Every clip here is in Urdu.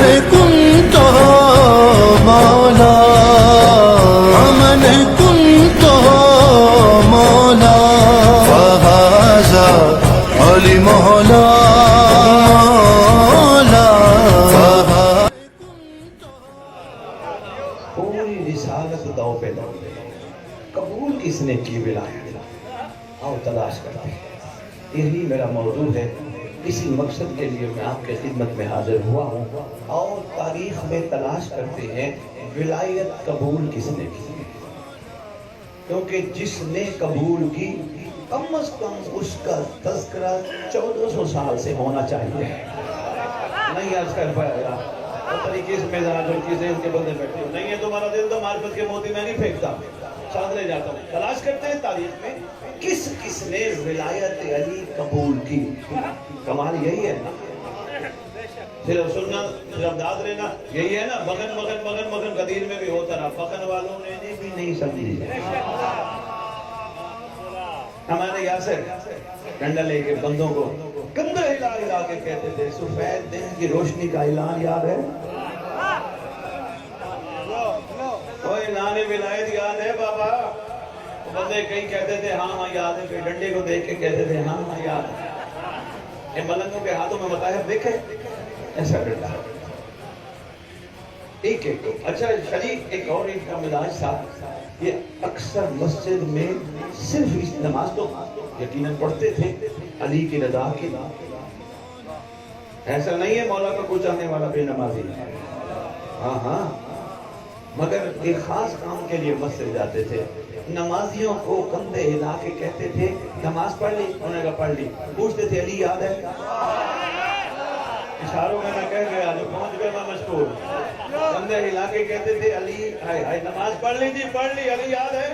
كنت مولا ومن كنت مولا فهذا لمولا پوری رسالت دو پہ دو قبول کس نے کی ولایت آؤ تلاش کرتے ہیں یہی میرا موضوع ہے اسی مقصد کے لیے میں آپ کے خدمت میں حاضر ہوا ہوں اور تاریخ میں تلاش کرتے ہیں ولایت قبول کس نے کی کیونکہ جس نے قبول کی کم از کم اس کا تذکرہ 1400 سال سے ہونا چاہیے نہیں آج کر پائے گا طریقے سے مزاج اور چیزیں ان کے بندے بیٹھے ہو نہیں ہے تمہارا دل تو معرفت کے موتی میں نہیں پھینکتا ساتھ لے جاتا ہوں تلاش کرتے ہیں تاریخ میں کس کس نے ولایت علی قبول کی کمال یہی ہے صرف سننا صرف داد لینا یہی ہے نا مغن مغن مغن مغن قدیر میں بھی ہوتا رہا فقن والوں نے بھی نہیں سمجھی ہمارے یاسر ڈنڈا لے کے بندوں کو کندھے ہلا ہلا کے کہتے تھے سفید دن کی روشنی کا اعلان یاد ہے وہ اعلان ولایت یاد ہے بابا بندے کئی کہتے تھے ہاں ہاں یاد ہے پھر ڈنڈے کو دیکھ کے کہتے تھے ہاں ہاں یاد ہے یہ ملنگوں کے ہاتھوں میں بتایا دیکھے ایسا ڈنڈا ایک ایک اچھا شریف ایک اور ایک کا مزاج تھا یہ اکثر مسجد میں صرف اس نماز تو یقیناً پڑھتے تھے علی کی رضا کی ایسا نہیں ہے مولا کا کوئی چاہنے والا بے نمازی ہاں ہاں مگر ایک خاص کام کے لیے مسجد جاتے تھے نمازیوں کو کندھے ہلا کے کہتے تھے نماز پڑھ لی انہوں نے کہا پڑھ لی پوچھتے تھے علی یاد ہے اشاروں میں کہہ گیا جو پہنچ گیا میں مشکور کندھے ہلا کے کہتے تھے علی ہائے ہائے نماز پڑھ لی جی پڑھ لی علی یاد ہے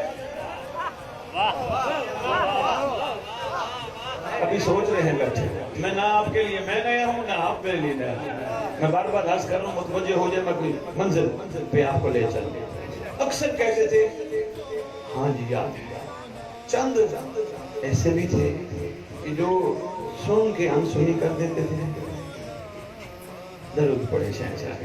ابھی سوچ رہے ہیں بیٹھے میں نہ آپ کے لیے میں نیا ہوں نہ آپ میرے لیے نیا میں بار بار عرض کر رہا ہوں متوجہ ہو جائے میں کوئی منزل پہ آپ کو لے چل اکثر کہتے تھے ہاں جی یاد چند ایسے بھی تھے کہ جو سن کے انسنی کر دیتے تھے درود پڑے شہنشاہ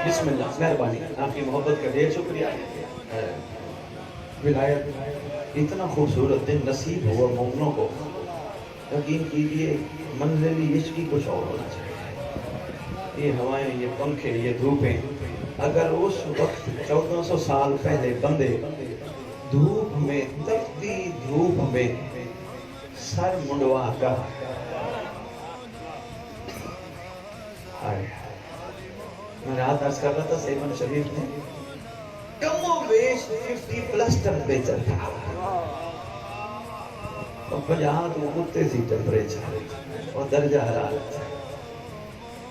بسم اللہ مہربانی آپ کی محبت کا ڈھیر شکریہ ولایت اتنا خوبصورت دن نصیب ہوا مومنوں کو یقین کیجئے منزلی عشقی کچھ اور ہونا چاہیے یہ ہوائیں یہ پنکھے یہ دھوپیں اگر اس وقت 1400 سال پہلے بندے دھوپ میں تپتی دھوپ میں سر منڈوا کر میں رات عرض کر رہا تھا سیمن شریف نے کم و بیش 50+ ٹمپریچر تھا اور 50 تو کتے سی ٹمپریچر اور درجہ حرارت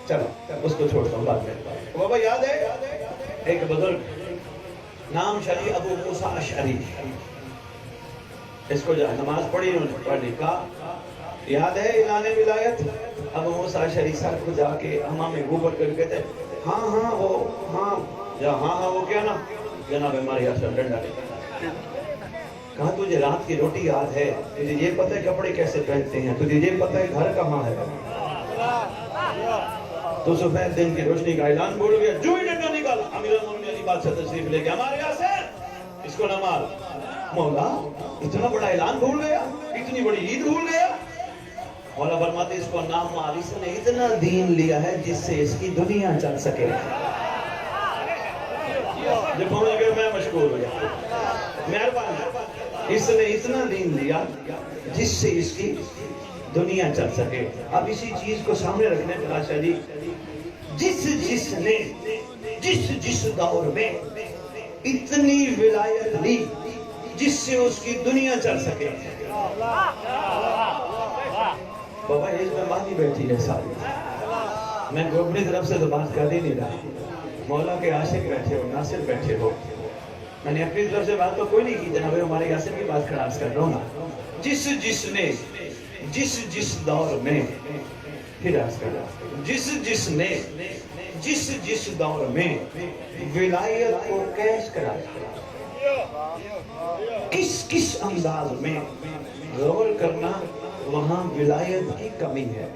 چلو اس کو چھوڑتا ہوں بعد میں بابا یاد ہے ایک بزرگ نام شری ابو موسیٰ اشعری اس کو جا نماز پڑھی انہوں نے پڑھی کہا یاد ہے اعلان ولایت ابو موسیٰ اشعری صاحب کو جا کے ہمام میں گوبر کر کہتے ہاں ہاں وہ ہاں یا ہاں ہاں وہ کیا نا جناب ہمارے یہاں سے ڈنڈا لے کہا تجھے رات کی روٹی یاد ہے تجھے یہ پتہ ہے کپڑے کیسے پہنتے ہیں تجھے یہ پتہ ہے گھر کہاں ہے تو سفید دن کی روشنی کا اعلان بھول گیا جو ہی ڈنڈا نکالا امیر المومنین علی بادشاہ تشریف لے گیا ہمارے یہاں سے اس کو نہ مار مولا اتنا بڑا اعلان بھول گیا اتنی بڑی عید بھول گیا مولا فرماتے اس کو نام مار اس نے اتنا دین لیا ہے جس سے اس کی دنیا چل سکے جب پہنچ گئے میں مشکور ہو گیا مہربانی اس نے اتنا دین لیا جس سے اس کی دنیا چل سکے اب اسی چیز کو سامنے رکھنے پر آشا جی جس نے جس دور میں اتنی ولایت لی جس سے اس کی دنیا چل سکے بابا اس میں مانی بیٹھی ہے ساری میں اپنی طرف سے تو بات کر ہی نہیں رہا مولا کے عاشق بیٹھے ہو ناصر بیٹھے ہو میں نے اپنی طرف سے بات تو کوئی نہیں کی جناب ہمارے یاسر کی بات خلاص کر رہا ہوں نا جس نے جس دور میں پھر عرض کر رہا جس نے جس دور میں ولایت کو کیش کرا کس انداز میں غور کرنا وہاں ولایت کی کمی ہے.